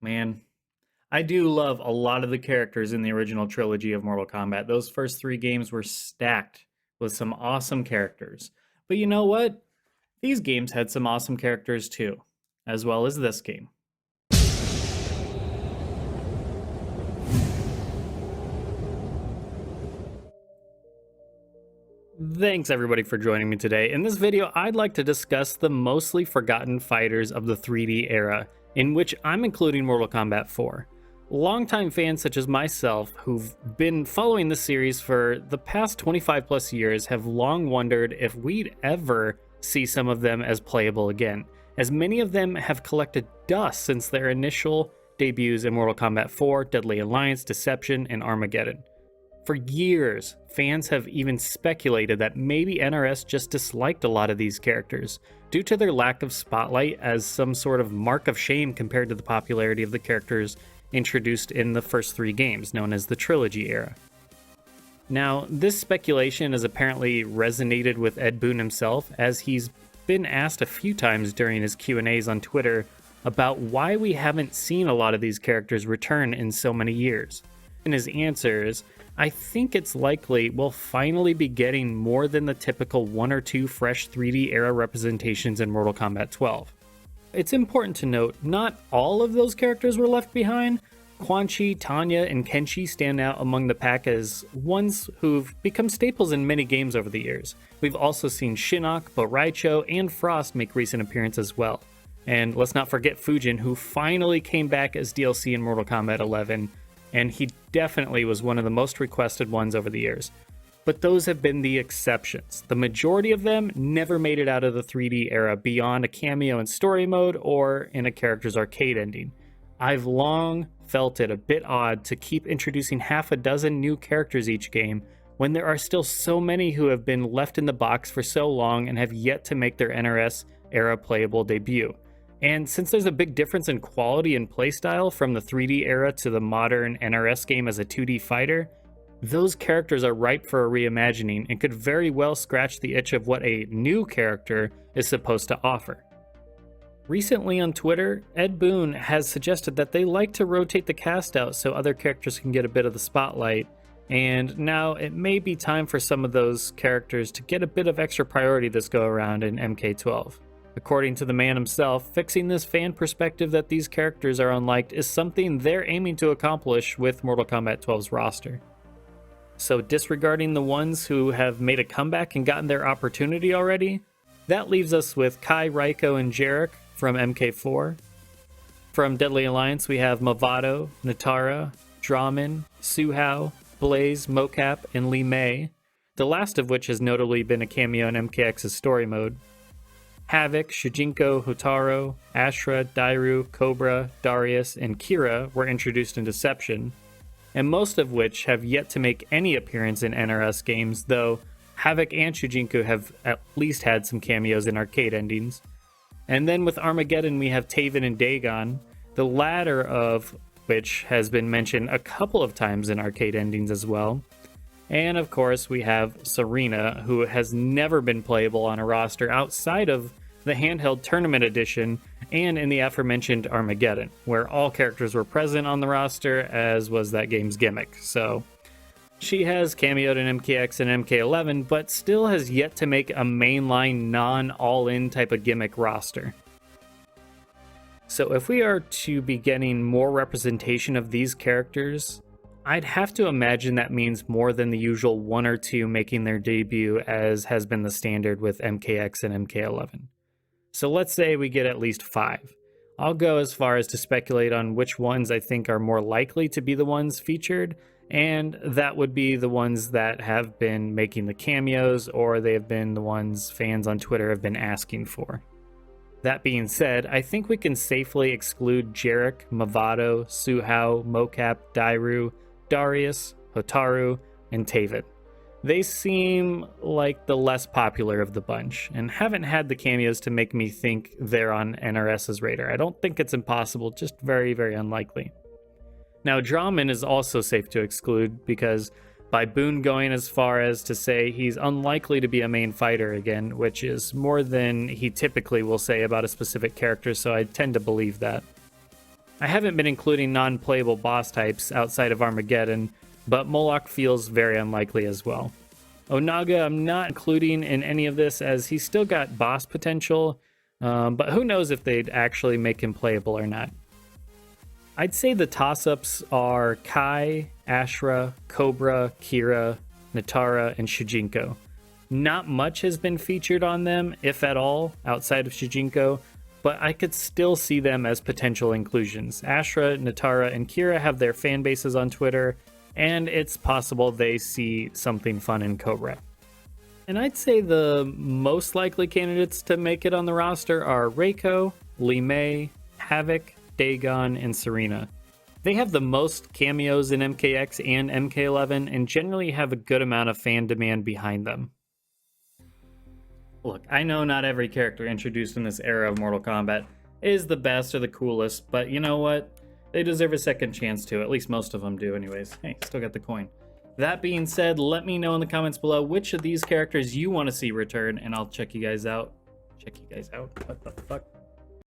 Man, I do love a lot of the characters in the original trilogy of Mortal Kombat. Those first three games were stacked with some awesome characters. But you know what? These games had some awesome characters too, as well as this game. Thanks everybody for joining me today. In this video, I'd like to discuss the mostly forgotten fighters of the 3D era, in which I'm including Mortal Kombat 4. Longtime fans such as myself, who've been following the series for the past 25 plus years, have long wondered if we'd ever see some of them as playable again, as many of them have collected dust since their initial debuts in Mortal Kombat 4, Deadly Alliance, Deception, and Armageddon. For years, fans have even speculated that maybe NRS just disliked a lot of these characters, due to their lack of spotlight as some sort of mark of shame compared to the popularity of the characters introduced in the first three games, known as the Trilogy era. Now, this speculation has apparently resonated with Ed Boon himself, as he's been asked a few times during his Q&As on Twitter about why we haven't seen a lot of these characters return in so many years. In his answers, I think it's likely we'll finally be getting more than the typical one or two fresh 3D era representations in Mortal Kombat 12. It's important to note, not all of those characters were left behind. Quan Chi, Tanya, and Kenshi stand out among the pack as ones who've become staples in many games over the years. We've also seen Shinnok, Boraicho, and Frost make recent appearances as well. And let's not forget Fujin, who finally came back as DLC in Mortal Kombat 11, and he definitely was one of the most requested ones over the years. But those have been the exceptions. The majority of them never made it out of the 3D era beyond a cameo in story mode or in a character's arcade ending. I've long felt it a bit odd to keep introducing half a dozen new characters each game when there are still so many who have been left in the box for so long and have yet to make their NRS era playable debut. And since there's a big difference in quality and playstyle from the 3D era to the modern NRS game as a 2D fighter, those characters are ripe for a reimagining and could very well scratch the itch of what a new character is supposed to offer. Recently on Twitter, Ed Boon has suggested that they like to rotate the cast out so other characters can get a bit of the spotlight, and now it may be time for some of those characters to get a bit of extra priority this go around in MK12. According to the man himself, fixing this fan perspective that these characters are unliked is something they're aiming to accomplish with Mortal Kombat 12's roster. So disregarding the ones who have made a comeback and gotten their opportunity already, that leaves us with Kai, Raiko, and Jarek from MK4. From Deadly Alliance, we have Mavado, Natara, Draman, Suhao, Blaze, Mocap, and Li Mei, the last of which has notably been a cameo in MKX's story mode. Havoc, Shujinko, Hotaro, Ashra, Dairu, Cobra, Darius, and Kira were introduced in Deception, and most of which have yet to make any appearance in NRS games, though Havoc and Shujinko have at least had some cameos in arcade endings. And then with Armageddon we have Taven and Dagon, the latter of which has been mentioned a couple of times in arcade endings as well. And of course we have Serena, who has never been playable on a roster outside of the handheld tournament edition and in the aforementioned Armageddon, where all characters were present on the roster, as was that game's gimmick. So she has cameoed in MKX and MK11, but still has yet to make a mainline non-all-in type of gimmick roster. So if we are to be getting more representation of these characters, I'd have to imagine that means more than the usual one or two making their debut, as has been the standard with MKX and MK11. So let's say we get at least 5. I'll go as far as to speculate on which ones I think are more likely to be the ones featured, and that would be the ones that have been making the cameos, or they have been the ones fans on Twitter have been asking for. That being said, I think we can safely exclude Jarek, Mavado, Suhao, Mocap, Dairu, Darius, Hotaru, and Taven. They seem like the less popular of the bunch, and haven't had the cameos to make me think they're on NRS's radar. I don't think it's impossible, just very, very unlikely. Now, Draman is also safe to exclude, because by Boon going as far as to say he's unlikely to be a main fighter again, which is more than he typically will say about a specific character, so I tend to believe that. I haven't been including non-playable boss types outside of Armageddon, but Moloch feels very unlikely as well. Onaga I'm not including in any of this as he's still got boss potential, but who knows if they'd actually make him playable or not. I'd say the toss-ups are Kai, Ashra, Cobra, Kira, Natara, and Shujinko. Not much has been featured on them, if at all, outside of Shujinko, but I could still see them as potential inclusions. Ashra, Natara, and Kira have their fan bases on Twitter, and it's possible they see something fun in Cobra. And I'd say the most likely candidates to make it on the roster are Reiko, Li Mei, Havoc, Dagon, and Serena. They have the most cameos in MKX and MK11 and generally have a good amount of fan demand behind them. Look, I know not every character introduced in this era of Mortal Kombat is the best or the coolest, but you know what? They deserve a second chance too. At least most of them do anyways. Hey, still got the coin. That being said, let me know in the comments below which of these characters you want to see return, and I'll check you guys out. What the fuck?